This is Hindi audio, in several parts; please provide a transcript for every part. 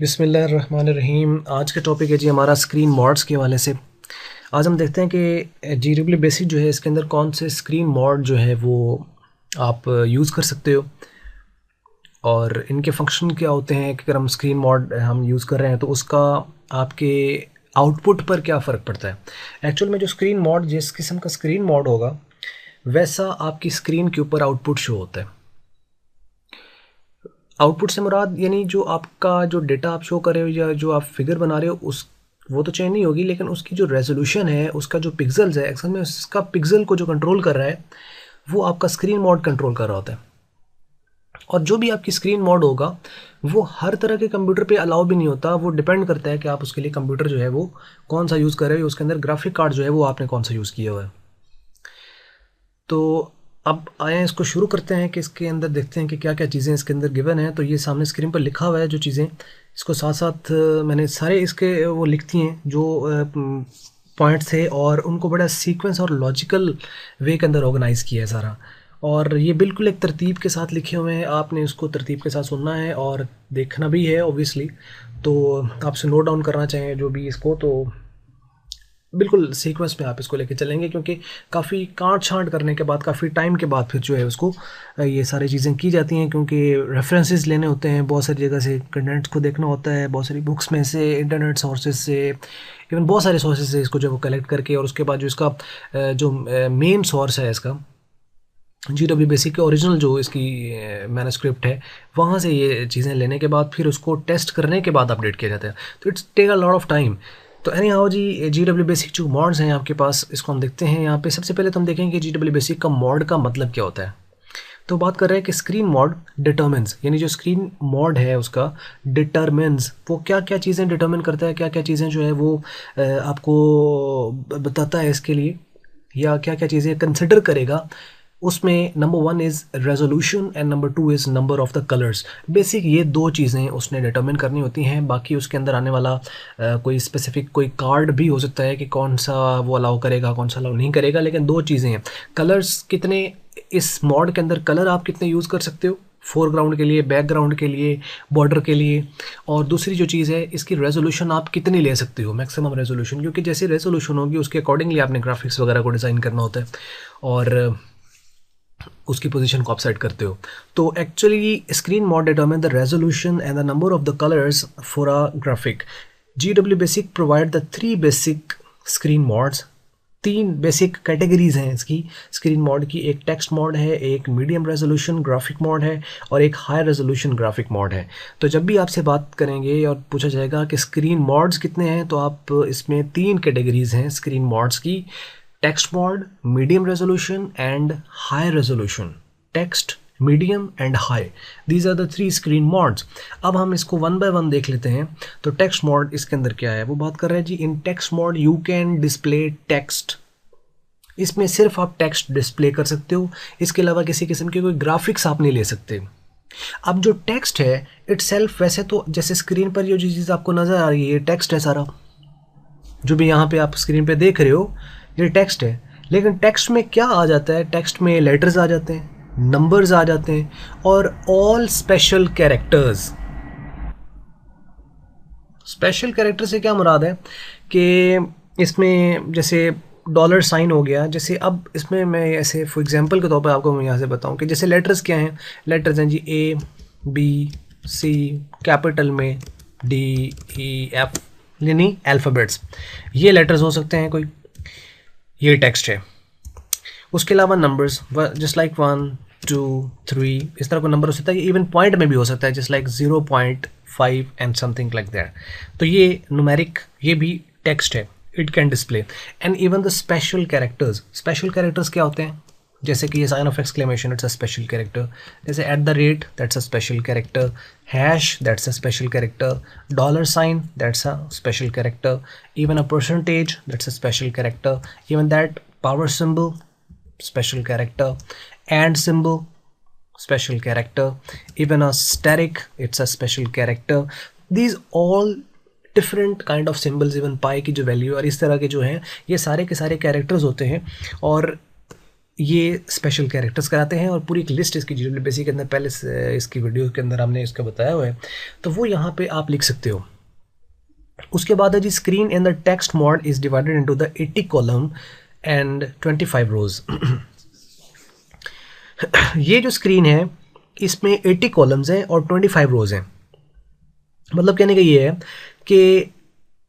बिस्मिल्लाहिर्रहमानिर्रहीम। आज का टॉपिक है जी हमारा स्क्रीन मॉड्स के हवाले से। आज हम देखते हैं कि GW बेसिक जो है इसके अंदर कौन से स्क्रीन मॉड जो है वो आप यूज़ कर सकते हो और इनके फंक्शन क्या होते हैं कि अगर हम स्क्रीन मॉड हम यूज़ कर रहे हैं तो उसका आपके आउटपुट पर क्या फ़र्क पड़ता है। एक्चुअल में जो स्क्रीन मॉड जिस किस्म का स्क्रीन मॉड होगा वैसा आपकी स्क्रीन के ऊपर आउटपुट शो होता है। आउटपुट से मुराद यानी जो आपका जो डेटा आप शो कर रहे हो या जो आप फिगर बना रहे हो उस वो तो चेंज नहीं होगी, लेकिन उसकी जो रेजोल्यूशन है, उसका जो पिक्सल्स है, एक्चुअल में उसका पिक्सल को जो कंट्रोल कर रहा है वो आपका स्क्रीन मोड कंट्रोल कर रहा होता है। और जो भी आपकी स्क्रीन मोड होगा वो हर तरह के कंप्यूटर पे अलाउ भी नहीं होता। वो डिपेंड करता है कि आप उसके लिए कंप्यूटर जो है वो कौन सा यूज़ कर रहे हो, उसके अंदर ग्राफिक कार्ड जो है वो आपने कौन सा यूज़ किया हुआ है। तो अब आए इसको शुरू करते हैं कि इसके अंदर देखते हैं कि क्या क्या चीज़ें इसके अंदर गिवन है। तो ये सामने स्क्रीन पर लिखा हुआ है जो चीज़ें, इसको साथ साथ मैंने सारे इसके वो लिखती हैं जो पॉइंट्स थे और उनको बड़ा सीक्वेंस और लॉजिकल वे के अंदर ऑर्गेनाइज़ किया है सारा। और ये बिल्कुल एक तरतीब के साथ लिखे हुए हैं, आपने इसको तरतीब के साथ सुनना है और देखना भी है ऑब्वियसली। तो आपसे नोट डाउन करना चाहें जो भी इसको, तो बिल्कुल सीक्वेंस में आप इसको लेके चलेंगे, क्योंकि काफ़ी काट छांट करने के बाद काफ़ी टाइम के बाद फिर जो है उसको ये सारी चीज़ें की जाती हैं, क्योंकि रेफरेंसेस लेने होते हैं, बहुत सारी जगह से कंटेंट्स को देखना होता है, बहुत सारी बुक्स में से, इंटरनेट सोर्सेज से, इवन बहुत सारे सोर्सेज से इसको जो वो कलेक्ट करके, और उसके बाद जो इसका जो मेन सोर्स है इसका GW बेसिक के ओरिजिनल जो इसकी मैन्युस्क्रिप्ट है वहाँ से ये चीज़ें लेने के बाद फिर उसको टेस्ट करने के बाद अपडेट किया जाता है। तो it's take a lot of time. तो एनी हाउ जी, GW बेसिक जो मॉड्स हैं आपके पास, इसको हम देखते हैं। यहाँ पे सबसे पहले तो हम देखेंगे कि GW बेसिक का मॉड का मतलब क्या होता है। तो बात कर रहे हैं कि स्क्रीन मॉड डिटर्मिन्स, यानी जो स्क्रीन मॉड है उसका डिटर्मिन्स, वो क्या क्या चीज़ें डिटर्मिन करता है, क्या क्या चीज़ें जो है वो आपको बताता है इसके लिए, या क्या क्या चीज़ें कंसिडर करेगा। उसमें number 1 is resolution and number 2 is number of the colours. Basic ये दो चीज़ें उसने डिटरमिन करनी होती हैं। बाकी उसके अंदर आने वाला कोई स्पेसिफिक कोई कार्ड भी हो सकता है कि कौन सा वो अलाउ करेगा, कौन सा अलाउ नहीं करेगा, लेकिन दो चीज़ें हैं। कलर्स कितने, इस मॉड के अंदर कलर आप कितने यूज़ कर सकते हो, फोरग्राउंड के लिए, बैकग्राउंड के लिए, बॉर्डर के लिए। और दूसरी जो चीज़ है, इसकी रेजोल्यूशन आप कितनी ले सकते हो, मैक्सिमम रेजोल्यूशन, क्योंकि जैसे रेजोल्यूशन होगी उसके अकॉर्डिंगली आपने ग्राफिक्स वगैरह को डिज़ाइन करना होता है और उसकी पोजीशन को आप सेट करते हो। तो actually screen mod determine the resolution and the number of the colours for a graphic. GW basic provide the 3 basic screen mods. 3 basic categories हैं इसकी स्क्रीन मॉड की। एक टेक्स्ट मॉड है, एक मीडियम रेजोल्यूशन ग्राफिक मॉड है और एक हाई रेजोल्यूशन ग्राफिक मॉड है। तो जब भी आपसे बात करेंगे और पूछा जाएगा कि स्क्रीन मॉड्स कितने हैं, तो आप इसमें 3 कैटेगरीज हैं स्क्रीन मॉड्स की: text mode, medium resolution and high resolution. Text, medium and high. These are the 3 screen modes. अब हम इसको वन बाय वन देख लेते हैं। तो टेक्स्ट मोड इसके अंदर क्या है, वो बात कर रहे हैं जी। In text mode you can display text. इसमें सिर्फ आप टेक्स्ट डिस्प्ले कर सकते हो, इसके अलावा किसी किस्म के कोई ग्राफिक्स आप नहीं ले सकते। अब जो टेक्स्ट है इटसेल्फ, वैसे तो जैसे स्क्रीन पर ये जो चीज़ आपको नज़र आ रही है ये टेक्स्ट है सारा, जो भी यहाँ पे आप स्क्रीन पे देख रहे हो ये टेक्स्ट है। लेकिन टेक्स्ट में क्या आ जाता है, टेक्स्ट में लेटर्स आ जाते हैं, नंबर्स आ जाते हैं और all special characters. Special character से क्या मुराद है कि इसमें जैसे डॉलर साइन हो गया, जैसे अब इसमें मैं ऐसे फॉर एग्जांपल के तौर पर आपको मैं यहाँ से बताऊँ कि जैसे लेटर्स क्या हैं। लेटर्स हैं जी ABC, कैपिटल में DEF, यानी अल्फ़ाबेट्स, ये लेटर्स हो सकते हैं कोई, ये टेक्स्ट है। उसके अलावा नंबर्स, जस्ट लाइक 1 2 3, इस तरह का नंबर हो सकता है। इवन पॉइंट में भी हो सकता है, just like 0.5 and something like that. तो ये न्यूमेरिक, ये भी टेक्स्ट है, it can display. And even the special characters. Special characters क्या होते हैं, जैसे कि ये sign of exclamation, it's a special character. जैसे at the rate, that's a special character. Hash, that's a special character. Dollar sign, that's a special character. Even a percentage, that's a special character. Even that power symbol, special character, and symbol, special character. Even a static, it's a special character. These all different kind of symbols, even pi की जो वैल्यू और इस तरह के जो हैं, ये सारे के सारे कैरेक्टर्स होते हैं। और ये स्पेशल कैरेक्टर्स कराते हैं और पूरी एक लिस्ट इसकी GW बेसिक के अंदर पहले से इसकी वीडियो के अंदर हमने इसका बताया हुआ है, तो वो यहाँ पे आप लिख सकते हो। उसके बाद है जी, screen in the text mode is divided into the 80 column and 25 rows. ये जो स्क्रीन है इसमें 80 कॉलम्स हैं और 25 रोज हैं। मतलब कहने का ये है कि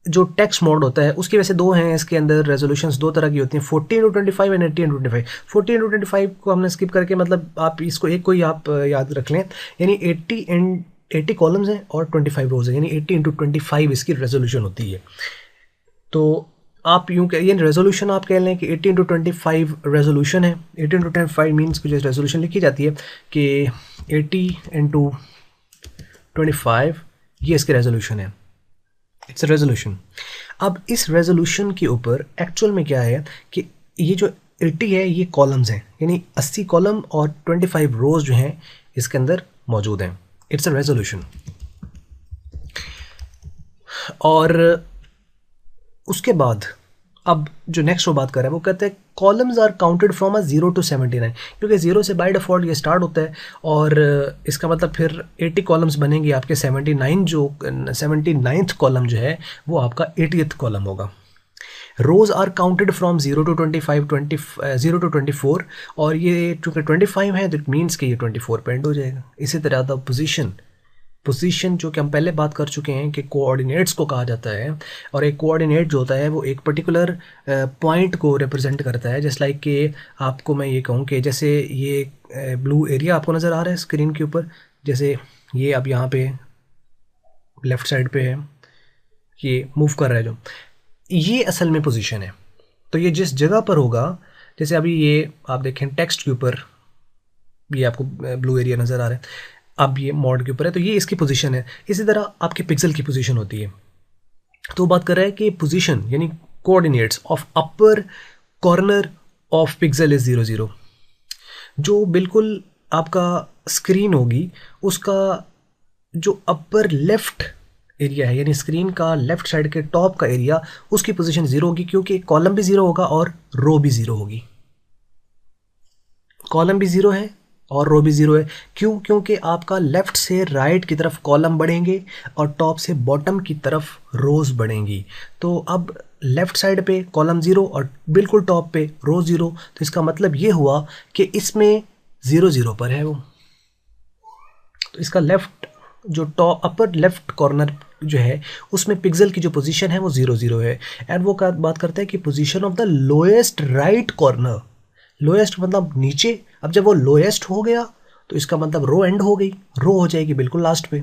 जो टेक्स्ट मोड होता है उसके वैसे दो हैं इसके अंदर, रेजोल्यूशंस दो तरह की होती हैं, 40x25 एंड 80x25। 40x25 को हमने स्किप करके, मतलब आप इसको एक को ही आप याद रख लें, यानी 80 कॉलम्स हैं और 25 रोज हैं, यानी 80x25 इसकी रेजोल्यूशन होती है। तो आप यूँ कह, यानी रेजोल्यूशन आप कह लें कि 80x25 रेजोल्यूशन है। 80x25 मीन्स कुछ रेजोल्यूशन लिखी जाती है कि 80x25 ये इसकी रेजोल्यूशन है, इट्स रेजोल्यूशन। अब इस रेजोल्यूशन के ऊपर एक्चुअल में क्या है कि ये जो 80 है ये कॉलम्स हैं, यानी 80 कॉलम और 25 रोज जो हैं इसके अंदर मौजूद हैं। It's a resolution. और उसके बाद अब जो नेक्स्ट वो बात कर रहा है वो कहते हैं columns are counted from 0 to 79, क्योंकि 0 से बाय डिफ़ॉल्ट ये स्टार्ट होता है और इसका मतलब फिर 80 कॉलम्स बनेंगे आपके। 79th कॉलम जो है वो आपका 80th कॉलम होगा। रोज़ are counted from 0 to 25, 0 to 24, और ये चूँकि 25 है दैट मीन्स कि ये 24 पे एंड हो जाएगा। इसी तरह द पोजीशन जो कि हम पहले बात कर चुके हैं कि कोऑर्डिनेट्स को कहा जाता है, और एक कोऑर्डिनेट जो होता है वो एक पर्टिकुलर पॉइंट को रिप्रेजेंट करता है। जैसे लाइक कि आपको मैं ये कहूँ कि जैसे ये ब्लू एरिया आपको नज़र आ रहा है स्क्रीन के ऊपर, जैसे ये अब यहाँ पे लेफ़्ट साइड पे है, ये मूव कर रहा है जो, ये असल में पोजीशन है। तो ये जिस जगह पर होगा, जैसे अभी ये आप देखें टेक्स्ट के ऊपर ये आपको ब्लू एरिया नज़र आ रहा है, अब ये मॉड के ऊपर है तो ये इसकी पोजीशन है। इसी तरह आपके पिक्सल की पोजीशन होती है। तो बात कर रहा है कि पोजीशन यानी coordinates of upper corner of pixel is 0 0। जो बिल्कुल आपका स्क्रीन होगी उसका जो अपर लेफ्ट एरिया है, यानी स्क्रीन का लेफ्ट साइड के टॉप का एरिया, उसकी पोजीशन 0 होगी, क्योंकि कॉलम भी 0 होगा और रो भी 0 होगी। कॉलम भी 0 है और रो भी 0 है। क्यों? क्योंकि आपका लेफ़्ट से राइट की तरफ कॉलम बढ़ेंगे और टॉप से बॉटम की तरफ रोज़ बढ़ेंगी। तो अब लेफ़्ट साइड पे कॉलम 0 और बिल्कुल टॉप पे रो 0, तो इसका मतलब ये हुआ कि इसमें 0 0 पर है वो। तो इसका लेफ़्ट जो टॉप अपर लेफ़्ट कॉर्नर जो है उसमें पिक्सल की जो पोजीशन है वो 0 0 है। एंड वो बात करता है कि position of the lowest right corner, lowest मतलब नीचे। अब जब वो लोएस्ट हो गया तो इसका मतलब रो एंड हो गई, रो हो जाएगी बिल्कुल लास्ट पे।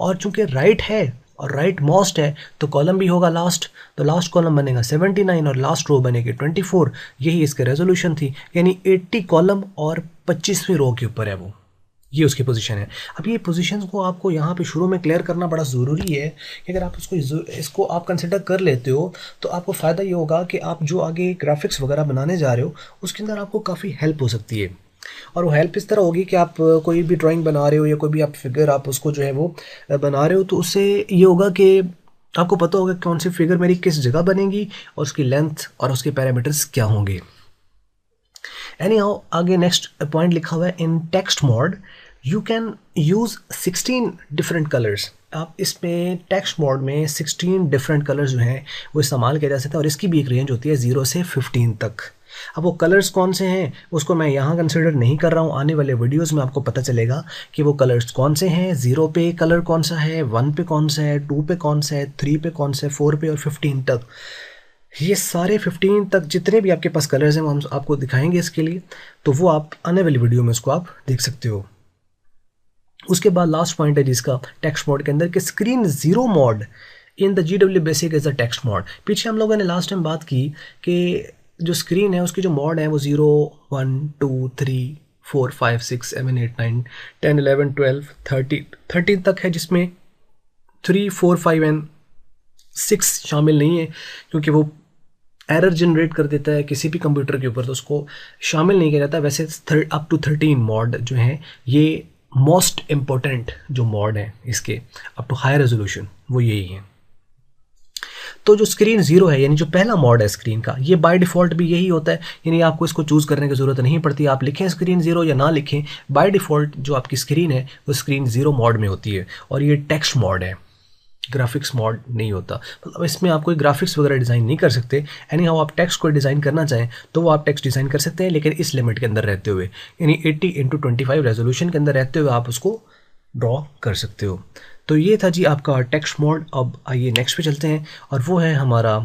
और चूंकि राइट है और राइट मोस्ट है तो कॉलम भी होगा लास्ट, तो लास्ट कॉलम बनेगा 79 और लास्ट रो बनेगी 24। यही इसके रेजोल्यूशन थी, यानी 80 कॉलम और 25वीं रो के ऊपर है वो, ये उसकी पोजीशन है। अब ये पोजीशंस को आपको यहाँ पे शुरू में क्लियर करना बड़ा ज़रूरी है कि अगर आप इसको आप कंसिडर कर लेते हो तो आपको फ़ायदा ये होगा कि आप जो आगे ग्राफिक्स वगैरह बनाने जा रहे हो उसके अंदर आपको काफ़ी हेल्प हो सकती है। और वो हेल्प इस तरह होगी कि आप कोई भी ड्राइंग बना रहे हो या कोई भी आप फिगर आप उसको जो है वो बना रहे हो, तो उससे ये होगा कि आपको पता होगा कौन सी फिगर मेरी किस जगह बनेगी और उसकी लेंथ और उसके पैरामीटर्स क्या होंगे। एनीहाउ आगे नेक्स्ट पॉइंट लिखा हुआ है in text mode you can use 16 different colours. आप इसमें टेक्स्ट मोड में 16 डिफरेंट कलर्स जो हैं वो इस्तेमाल किया जा सकता है, और इसकी भी एक रेंज होती है 0 से 15 तक। अब वो कलर्स कौन से हैं उसको मैं यहाँ कंसिडर नहीं कर रहा हूँ, आने वाले वीडियोस में आपको पता चलेगा कि वो कलर्स कौन से हैं। 0 पे कलर कौन सा है, 1 पे कौन सा है, 2 पे कौन सा है, 3 पे कौन सा है, 4 पे और 15 तक। ये सारे 15 तक जितने भी आपके पास कलर्स हैं वो हम आपको दिखाएंगे इसके लिए, तो वो आप आने वाली वीडियो में उसको आप देख सकते हो। उसके बाद लास्ट पॉइंट है जिसका टेक्स्ट मोड के अंदर कि screen zero mode in the GW basic is the text mode. पीछे हम लोगों ने लास्ट टाइम बात की कि जो स्क्रीन है उसकी जो मोड है वो 0 1 2 3 4 5 6 7 8 9 10 11 12 13 तक है, जिसमें 3 4 5 एंड 6 शामिल नहीं है क्योंकि वो एरर जनरेट कर देता है किसी भी कंप्यूटर के ऊपर, तो उसको शामिल नहीं किया जाता। वैसे अप टू 13 मॉड जो हैं ये मोस्ट इम्पोर्टेंट जो मॉड हैं इसके अप टू हाई रेजोल्यूशन वो यही हैं। तो जो स्क्रीन ज़ीरो है यानी जो पहला मॉड है स्क्रीन का, ये बाय डिफ़ॉल्ट भी यही होता है, यानी आपको इसको चूज़ करने की ज़रूरत नहीं पड़ती। आप लिखें स्क्रीन ज़ीरो या ना लिखें, बाय डिफ़ॉल्ट जो आपकी स्क्रीन है वो स्क्रीन ज़ीरो मॉड में होती है। और ये टेक्स्ट मॉड है, ग्राफिक्स मॉड नहीं होता। मतलब इसमें आप कोई ग्राफिक्स वगैरह डिज़ाइन नहीं कर सकते। एनी हाउ आप टेक्स्ट को डिज़ाइन करना चाहें तो वो आप टेक्स्ट डिज़ाइन कर सकते हैं, लेकिन इस लिमिट के अंदर रहते हुए, यानी 80x25 रेजोल्यूशन के अंदर रहते हुए आप उसको ड्रॉ कर सकते हो। तो ये था जी आपका टेक्स्ट मोड। अब आइए नेक्स्ट पे चलते हैं, और वो है हमारा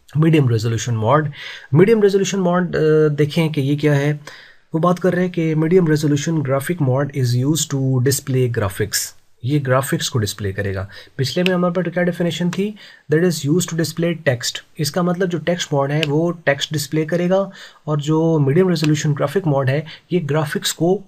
medium resolution mod. Medium resolution mod देखें कि ये क्या है। वो बात कर रहे हैं कि medium resolution graphic mode is use to display graphics. ये ग्राफिक्स को डिस्प्ले करेगा। पिछले में हमारे पास क्या डेफिनेशन थी, that is use to display text. इसका मतलब जो टेक्स्ट मॉड है वो टेक्स्ट डिस्प्ले करेगा, और जो मीडियम रेजोल्यूशन ग्राफिक मॉड है ये ग्राफिक्स को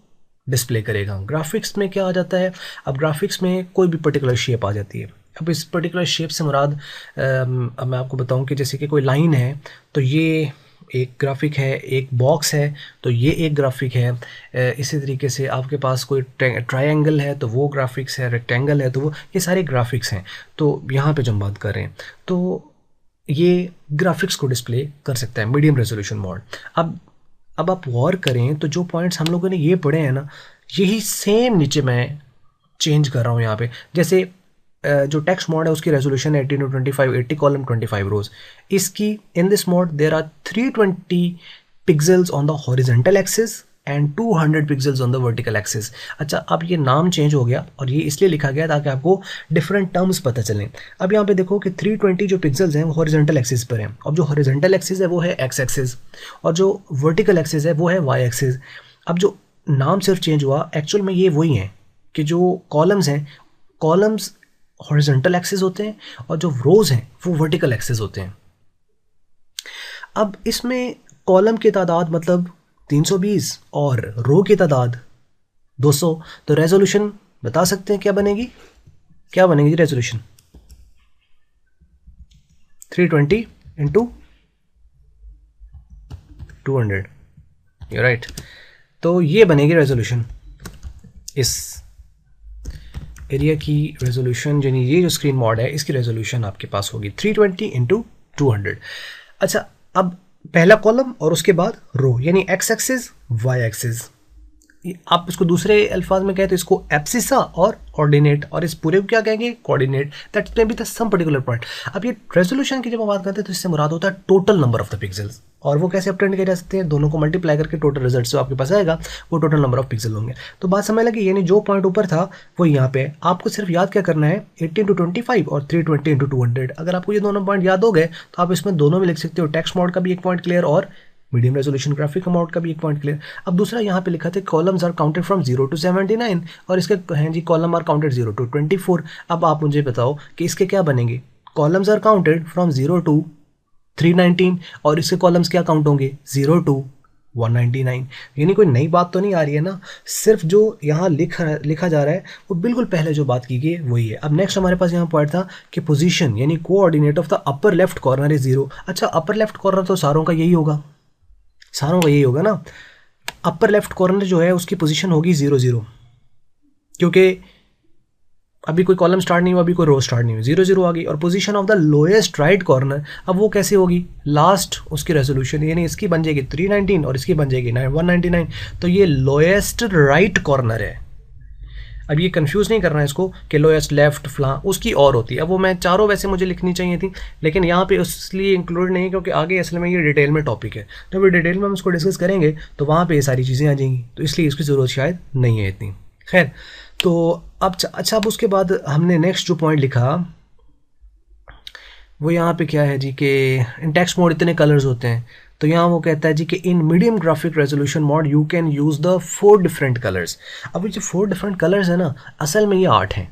डिस्प्ले करेगा। ग्राफिक्स में क्या आ जाता है, अब ग्राफिक्स में कोई भी पर्टिकुलर शेप आ जाती है। अब इस पर्टिकुलर शेप से मुराद अब मैं आपको बताऊं कि जैसे कि कोई लाइन है तो ये एक ग्राफिक है, एक बॉक्स है तो ये एक ग्राफिक है। इसी तरीके से आपके पास कोई ट्रायंगल है तो वो ग्राफिक्स है, रेक्टेंगल है तो वो, ये सारे ग्राफिक्स हैं। तो यहाँ पे जब हम बात कर रहे हैं तो ये ग्राफिक्स को डिस्प्ले कर सकता है मीडियम रेजोल्यूशन मॉड। अब आप गौर करें तो जो पॉइंट्स हम लोगों ने ये पढ़े हैं ना, यही सेम नीचे मैं चेंज कर रहा हूँ यहाँ पे। जैसे जो टेक्स्ट मोड है उसकी रेजोल्यूशन 18x25, 80 कॉलम 25 रोज। इसकी in this mode there are 320 pixels on the horizontal axis and 200 pixels on the vertical axis. अच्छा, अब ये नाम चेंज हो गया और ये इसलिए लिखा गया ताकि आपको डिफरेंट टर्म्स पता चलें। अब यहाँ पे देखो कि 320 जो पिक्सल्स हैं वो हॉरिजेंटल एक्सिस पर हैं, और जो हॉरिजेंटल एक्सिस है वो है एक्स एक्सिस, और जो वर्टिकल एक्सिस है वो है वाई एक्सिस। अब जो नाम सिर्फ चेंज हुआ, एक्चुअल में ये वही हैं कि जो कॉलम्स हैं, कॉलम्स हॉरिजेंटल एक्सिस होते हैं और जो रोज हैं वो वर्टिकल एक्सिस होते हैं। अब इसमें कॉलम की तादाद मतलब 320 और रो की तादाद 200। तो रेजोल्यूशन बता सकते हैं क्या बनेगी, क्या बनेगी जी रेजोल्यूशन? 320 into 200, you right. तो ये बनेगी रेजोल्यूशन, इस एरिया की रेजोल्यूशन, यानी ये जो स्क्रीन मॉड है इसकी रेजोल्यूशन आपके पास होगी 320 इंटू 200। अच्छा, अब पहला कॉलम और उसके बाद रो, यानी एक्स एक्सिस वाई एक्सिस। आप इसको दूसरे अल्फाज में कहें तो इसको एब्सिसा और ऑर्डिनेट, और इस पूरे को क्या कहेंगे? Coordinate. That may be the some particular point. अब ये रेजोल्यूशन की जब हम बात करते हैं तो इससे मुराद होता है total number of the pixels, और वो कैसे ऑब्टेन किए जा सकते हैं? दोनों को मल्टीप्लाई करके टोटल रिजल्ट जो आपके पास आएगा वो टोटल नंबर ऑफ पिक्सल होंगे। तो बात समझ लगी, यानी जो पॉइंट ऊपर था वो यहाँ पे आपको सिर्फ याद क्या करना है, 80x25 और 320x200। अगर आपको ये दोनों पॉइंट याद हो गए तो आप इसमें दोनों में लिख सकते हो, टेक्स्ट मोड का भी एक पॉइंट क्लियर और मीडियम रेजोल्यूशन ग्राफिक मोड का भी एक पॉइंट क्लियर। अब दूसरा यहाँ पे लिखा था columns are counted from 0 to 79, और इसके हैं जी कॉलम आर काउंटेड 0 to 24। अब आप मुझे बताओ कि इसके क्या बनेंगे? Columns are counted from 0 to 319, और इसके कॉलम्स क्या काउंट होंगे? 0 to 199। यानी कोई नई बात तो नहीं आ रही है ना, सिर्फ जो यहाँ लिखा जा रहा है वो बिल्कुल पहले जो बात की गई वही है। अब नेक्स्ट हमारे पास यहाँ पॉइंट था कि पोजीशन यानी coordinate of the upper left corner is 0। अच्छा, अपर लेफ्ट कॉर्नर तो सारों का यही होगा, सारों का यही होगा ना। अपर लेफ्ट कॉर्नर जो है उसकी पोजीशन होगी 0 0, क्योंकि अभी कोई कॉलम स्टार्ट नहीं हुआ, अभी कोई रो स्टार्ट नहीं हुई, 0 0 आ गई। और position of the lowest right corner, अब वो कैसे होगी? लास्ट उसकी रेजोल्यूशन, यानी इसकी बन जाएगी 319 और इसकी बन जाएगी 199। तो ये लोएस्ट राइट कॉर्नर है। अब ये कंफ्यूज नहीं करना है इसको कि लोएस्ट लेफ्ट फ्ला उसकी और होती है। अब वो मैं चारों वैसे मुझे लिखनी चाहिए थी, लेकिन यहाँ पे इसलिए इंक्लूड नहीं क्योंकि आगे असल में ये डिटेल में टॉपिक है। जब डिटेल में हम इसको डिस्कस करेंगे तो वहाँ पे ये सारी चीज़ें आ जाएंगी, तो इसलिए इसकी ज़रूरत शायद नहीं है इतनी। खैर, तो अब अच्छा, अब उसके बाद हमने नेक्स्ट जो पॉइंट लिखा वो यहाँ पे क्या है जी कि इन टेक्स्ट मोड इतने कलर्स होते हैं। तो यहाँ वो कहता है जी कि in medium graphic resolution mode you can use the 4 different colours. अब ये जो 4 डिफरेंट कलर्स है ना, असल में ये 8 हैं।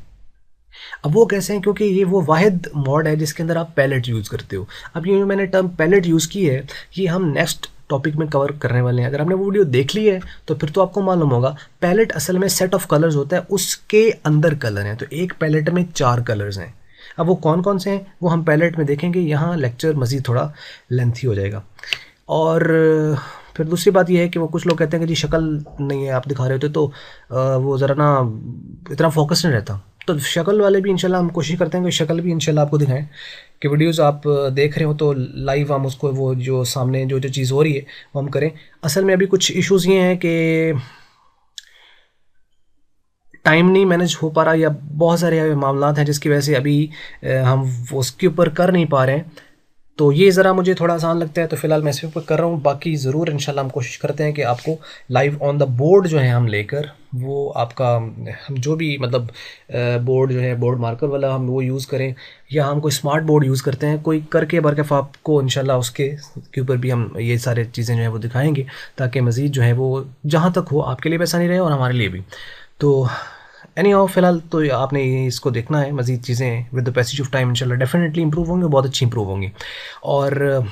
अब वो कैसे हैं? क्योंकि ये वो वाहिद मोड है जिसके अंदर आप पैलेट यूज़ करते हो। अब ये मैंने टर्म पैलेट यूज़ की है, ये हम नेक्स्ट टॉपिक में कवर करने वाले हैं। अगर आपने वो वीडियो देख ली है तो फिर तो आपको मालूम होगा। पैलेट असल में सेट ऑफ कलर्स होता है, उसके अंदर कलर हैं। तो एक पैलेट में 4 कलर्स हैं। अब वो कौन कौन से हैं वो हम पैलेट में देखेंगे, यहाँ लेक्चर मज़ीद थोड़ा लेंथी हो जाएगा। और फिर दूसरी बात यह है कि वो कुछ लोग कहते हैं कि जी शक्ल नहीं है आप दिखा रहे होते तो वो ज़रा ना इतना फोकस नहीं रहता। तो शक्ल वाले भी इंशाल्लाह हम कोशिश करते हैं कि शक्ल भी इंशाल्लाह आपको दिखाएं, कि वीडियोस आप देख रहे हो तो लाइव हम उसको वो जो सामने जो जो चीज़ हो रही है वो हम करें। असल में अभी कुछ इश्यूज़ ये हैं कि टाइम नहीं मैनेज हो पा रहा, या बहुत सारे मामला हैं जिसकी वजह से अभी हम उसके ऊपर कर नहीं पा रहे हैं। तो ये ज़रा मुझे थोड़ा आसान लगता है, तो फ़िलहाल मैं इस पर कर रहा हूँ। बाकी ज़रूर इंशाल्लाह हम कोशिश करते हैं कि आपको लाइव ऑन द बोर्ड जो है हम लेकर वो आपका हम जो भी मतलब बोर्ड जो है बोर्ड मार्कर वाला हम वो यूज़ करें, या हम कोई स्मार्ट बोर्ड यूज़ करते हैं कोई करके बरकफ आपको इंशाल्लाह उसके के ऊपर भी हम ये सारे चीज़ें जो है वो दिखाएंगे, ताकि मज़ीद जो है वो जहाँ तक हो आपके लिए भी आसानी रहे और हमारे लिए भी। तो एनी हाउ फ़िलहाल तो आपने इसको देखना है, मज़ीद चीज़ें with the passage of time इंशाल्लाह डेफिनेटली इंप्रूव होंगी, बहुत अच्छी इंप्रूव होंगी। और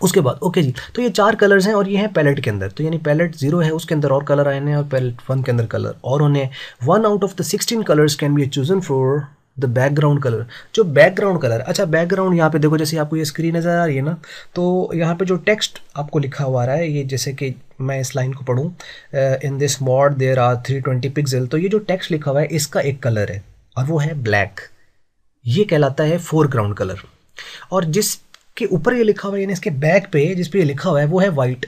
उसके बाद ओके जी, तो ये 4 कलर्स हैं और ये हैं पैलेट के अंदर। तो यानी पैलेट 0 है उसके अंदर और कलर आए हैं, और पैलेट 1 के अंदर कलर और होने। 1 out of the 16 colours can be chosen for the background colour. जो बैकग्राउंड कलर, अच्छा बैकग्राउंड यहाँ पे देखो, जैसे आपको ये स्क्रीन नज़र आ रही है ना, तो यहाँ पे जो टेक्स्ट आपको लिखा हुआ रहा है, ये जैसे कि मैं इस लाइन को पढ़ूँ, in this mode there are 320 pixel, तो ये जो टेक्स्ट लिखा हुआ है इसका एक कलर है और वो है ब्लैक, ये कहलाता है फोरग्राउंड कलर। और जिसके ऊपर ये लिखा हुआ है यानी इसके बैक पे जिस पे ये लिखा हुआ है वो है वाइट,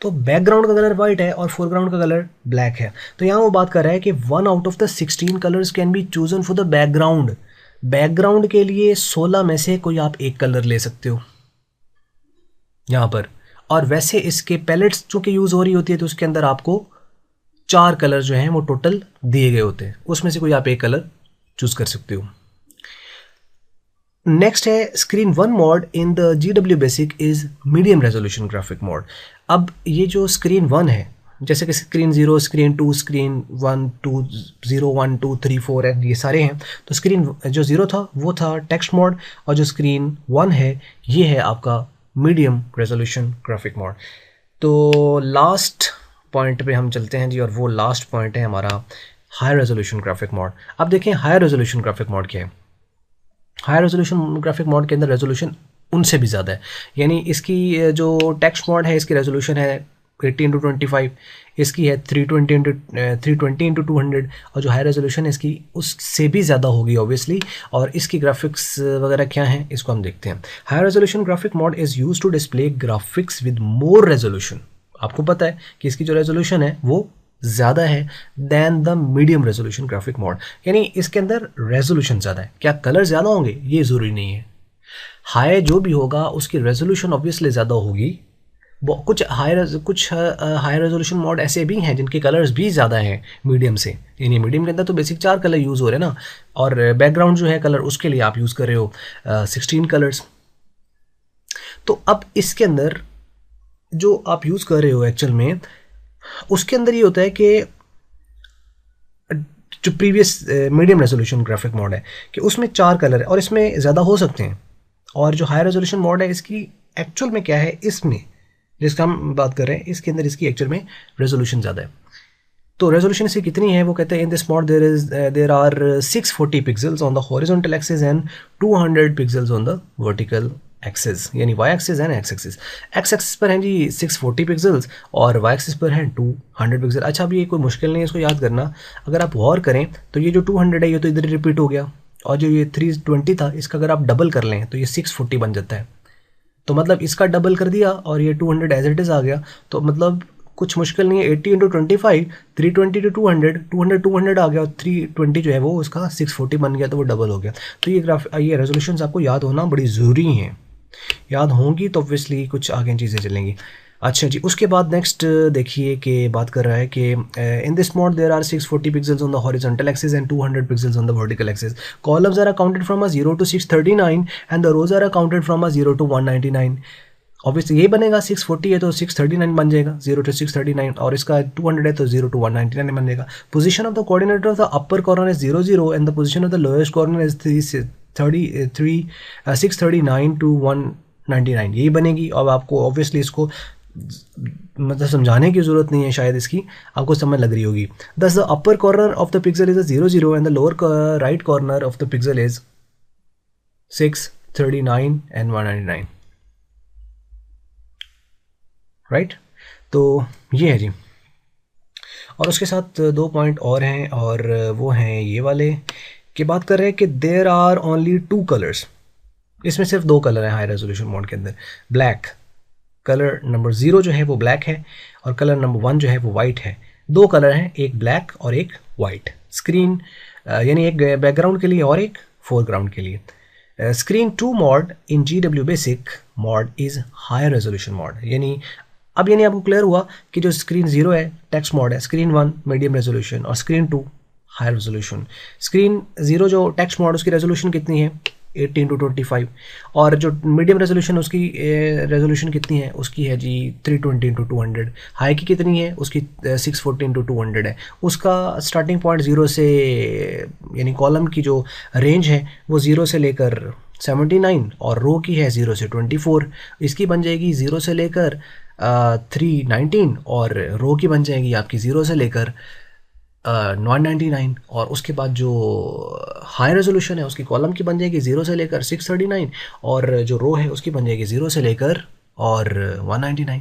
तो बैकग्राउंड का कलर वाइट है और फोरग्राउंड का कलर ब्लैक है। तो यहाँ वो बात कर रहा है कि 1 out of the 16 colours can be chosen for the background. Background के लिए 16 में से कोई आप एक कलर ले सकते हो यहाँ पर। और वैसे इसके पैलेट्स चूंकि यूज़ हो रही होती है तो उसके अंदर आपको 4 कलर जो हैं वो टोटल दिए गए होते हैं, उसमें से कोई आप एक कलर चूज़ कर सकते हो। नेक्स्ट है screen 1 mode in the GW basic is medium resolution graphic mode. अब ये जो स्क्रीन 1 है, जैसे कि स्क्रीन 0, स्क्रीन 2, स्क्रीन 1, 2, 0, 1, 2, 3, 4 है, ये सारे हैं। तो स्क्रीन जो 0 था वो था टेक्स्ट मोड, और जो स्क्रीन 1 है ये है आपका मीडियम रेजोल्यूशन ग्राफिक मोड। तो लास्ट पॉइंट पे हम चलते हैं जी, और वो लास्ट पॉइंट है हमारा हाई रेजोल्यूशन ग्राफिक मोड। अब देखें हाई रेजोल्यूशन ग्राफिक मोड क्या है। हाई रेजोल्यूशन ग्राफिक मोड के अंदर रेजोल्यूशन उनसे भी ज़्यादा है, यानी इसकी जो टेक्स्ट मोड है इसकी रेजोल्यूशन है 80x25, इसकी है 320x200, और जो हाई रेजोल्यूशन है इसकी उससे भी ज़्यादा होगी ऑब्वियसली। और इसकी ग्राफिक्स वगैरह क्या हैं इसको हम देखते हैं। High resolution graphic mode is use to display graphics with more resolution. आपको पता है कि इसकी जो रेजोल्यूशन है वो ज़्यादा है than the medium resolution graphic mode, यानी इसके अंदर रेजोल्यूशन ज़्यादा है। क्या कलर ज़्यादा होंगे ये ज़रूरी नहीं है। हाई जो भी होगा उसकी रेजोल्यूशन ऑब्वियसली ज़्यादा होगी। कुछ हाई रेजोल्यूशन मोड ऐसे भी हैं जिनके कलर्स भी ज़्यादा हैं मीडियम से, यानी मीडियम के अंदर तो बेसिक 4 कलर यूज़ हो रहे हैं ना, और बैकग्राउंड जो है कलर उसके लिए आप यूज़ कर रहे हो 16 कलर्स। तो अब इसके अंदर जो आप यूज़ कर रहे हो एक्चुअल में उसके अंदर ये होता है कि जो previous medium resolution graphic mode है कि उसमें 4 कलर है और इसमें ज़्यादा हो सकते हैं, और जो हाई रेजोल्यूशन मोड है इसकी एक्चुअल में क्या है, इसमें जिसका हम बात कर रहे हैं इसके अंदर इसकी एक्चुअल में रेजोल्यूशन ज़्यादा है। तो रेजोल्यूशन इसकी कितनी है, वो कहते हैं in this mode there are 640 pixels on the horizontal axis and 200 pixels on the vertical axis, यानी Y axis and X axis. X axis पर हैं जी 640 पिक्सल्स और वाई एक्सिस पर हैं 200 पिक्सल। अच्छा, अभी ये कोई मुश्किल नहीं है इसको याद करना। अगर आप गौर करें तो ये जो 200 है ये तो इधर रिपीट हो गया, और जो ये 320 था इसका अगर आप डबल कर लें तो ये 640 बन जाता है। तो मतलब इसका डबल कर दिया और ये 200 एज इट इज़ आ गया, तो मतलब कुछ मुश्किल नहीं है। 80 × 25, 320 to 200, 200 आ गया, और 320 जो है वो उसका 640 बन गया, तो वो डबल हो गया। तो ये रेजोल्यूशंस आपको याद होना बड़ी ज़रूरी हैं, याद होंगी तो ऑब्वियसली कुछ आगे चीज़ें चलेंगी। अच्छा जी, उसके बाद नेक्स्ट देखिए कि बात कर रहा है कि in this mode there are 640 pixels on the horizontal axis and 200 pixels on the vertical axis. Columns are counted from 0 to 639 and the rows are counted from 0 to 199। Obviously ये बनेगा 640 है तो 639 बन जाएगा 0 to 639, और इसका 200 है तो 0 to 199 बन जाएगा। Position of the coordinator of the upper corner is 0 0 and the position of the lowest corner is 639 to 199, यही बनेगी। अब आपको ऑब्वियसली इसको मतलब समझाने की ज़रूरत नहीं है, शायद इसकी आपको समझ लग रही होगी। दस the upper corner of the pixel is 0 0 and the lower right corner of the pixel is 639 and 199, right. तो ये है जी। और उसके साथ 2 पॉइंट और हैं, और वो हैं ये वाले कि बात कर रहे हैं कि देयर आर ओनली 2 कलर्स, इसमें सिर्फ 2 कलर हैं हाई रेजोल्यूशन मोड के अंदर। ब्लैक, कलर नंबर 0 जो है वो ब्लैक है, और कलर नंबर 1 जो है वो वाइट है। 2 कलर हैं, एक ब्लैक और एक वाइट। स्क्रीन यानी एक बैकग्राउंड के लिए और एक फोरग्राउंड के लिए। Screen 2 mode in GW basic mode is higher resolution mode. यानी आपको क्लियर हुआ कि जो स्क्रीन 0 है टेक्स्ट मॉड है, स्क्रीन 1 मीडियम रेजोल्यूशन और स्क्रीन 2 हाई रेजोल्यूशन। स्क्रीन 0 जो टेक्स्ट मॉड उसकी रेजोल्यूशन कितनी है 18:25, और जो मीडियम रेजोल्यूशन उसकी रेजोल्यूशन कितनी है उसकी है जी 320x200। हाई की कितनी है उसकी 640x200 है। उसका स्टार्टिंग पॉइंट 0 से यानी कॉलम की जो रेंज है वो 0 से लेकर 79 और रो की है 0 से 24। इसकी बन जाएगी 0 से लेकर 319 और रो की बन जाएगी आपकी 0 से लेकर 999, और उसके बाद जो हाई रेजोल्यूशन है उसकी कॉलम की बन जाएगी 0 से लेकर 639, और जो रो है उसकी बन जाएगी 0 से लेकर और 199,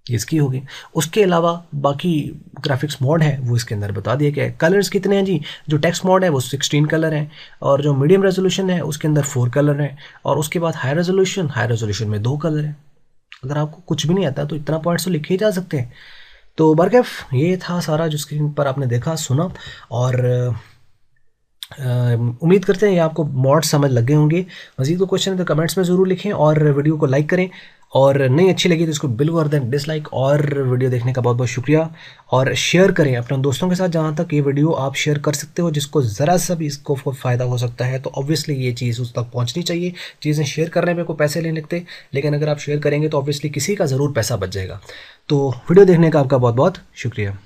इसकी होगी। उसके अलावा बाकी ग्राफिक्स मोड है वो इसके अंदर बता दिया गया है। कलर्स कितने हैं जी, जो टेक्स्ट मोड है वो 16 कलर हैं, और जो मीडियम रेजोल्यूशन है उसके अंदर 4 कलर हैं, और उसके बाद हाई रेजोल्यूशन में 2 कलर हैं। अगर आपको कुछ भी नहीं आता तो इतना पॉइंट्स तो लिखे ही जा सकते हैं। तो बरकैफ ये था सारा जो स्क्रीन पर आपने देखा सुना, और उम्मीद करते हैं ये आपको मॉड समझ लग गए होंगे। मज़ीद को क्वेश्चन तो कमेंट्स में ज़रूर लिखें, और वीडियो को लाइक करें, और नहीं अच्छी लगी तो इसको बिल्कुल कर दें डिसलाइक। और वीडियो देखने का बहुत बहुत शुक्रिया, और शेयर करें अपने दोस्तों के साथ जहाँ तक ये वीडियो आप शेयर कर सकते हो, जिसको ज़रा सा भी इसको फ़ायदा हो सकता है। तो ऑब्वियसली ये चीज़ उस तक पहुँचनी चाहिए। चीज़ें शेयर करने में कोई पैसे नहीं लगते, लेकिन अगर आप शेयर करेंगे तो ऑब्वियसली किसी का ज़रूर पैसा बच जाएगा। तो वीडियो देखने का आपका बहुत बहुत शुक्रिया।